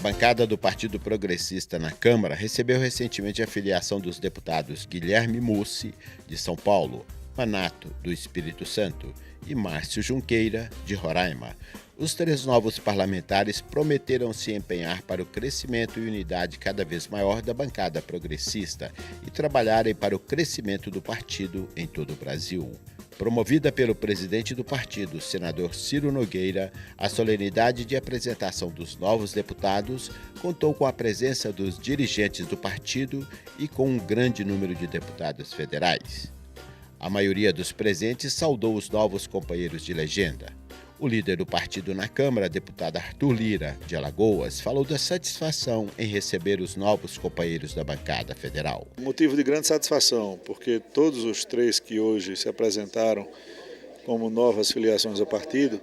bancada do Partido Progressista na Câmara recebeu recentemente a filiação dos deputados Guilherme Mussi, de São Paulo, Manato, do Espírito Santo, e Márcio Junqueira, de Roraima. Os três novos parlamentares prometeram se empenhar para o crescimento e unidade cada vez maior da bancada progressista e trabalharem para o crescimento do partido em todo o Brasil. Promovida pelo presidente do partido, senador Ciro Nogueira, a solenidade de apresentação dos novos deputados contou com a presença dos dirigentes do partido e com um grande número de deputados federais. A maioria dos presentes saudou os novos companheiros de legenda. O líder do partido na Câmara, deputado Arthur Lira, de Alagoas, falou da satisfação em receber os novos companheiros da bancada federal. Motivo de grande satisfação, porque todos os três que hoje se apresentaram como novas filiações ao partido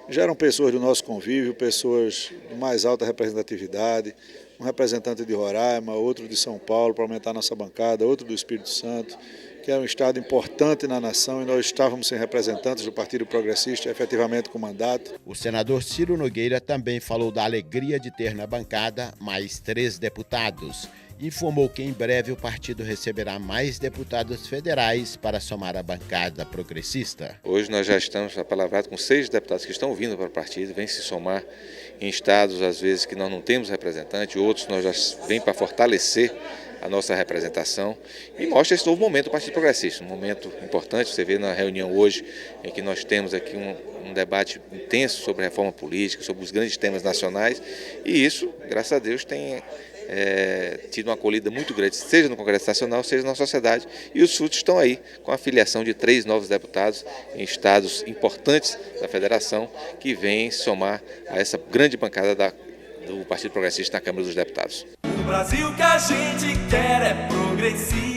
já eram pessoas do nosso convívio, pessoas de mais alta representatividade, um representante de Roraima, outro de São Paulo para aumentar nossa bancada, outro do Espírito Santo, que é um estado importante na nação e nós estávamos sem representantes do Partido Progressista, efetivamente com mandato. O senador Ciro Nogueira também falou da alegria de ter na bancada mais 3 deputados. Informou que em breve o partido receberá mais deputados federais para somar a bancada progressista. Hoje nós já estamos apalavrados com 6 deputados que estão vindo para o partido, vêm se somar em estados às vezes que nós não temos representante, outros nós já vêm para fortalecer a nossa representação e mostra esse novo momento do Partido Progressista, um momento importante. Você vê na reunião hoje em que nós temos aqui um debate intenso sobre a reforma política, sobre os grandes temas nacionais, e isso, graças a Deus, tem tido uma acolhida muito grande, seja no Congresso Nacional, seja na sociedade, e os frutos estão aí com a filiação de 3 novos deputados em estados importantes da federação que vêm somar a essa grande bancada do Partido Progressista na Câmara dos Deputados. O Brasil que a gente quer é progressista.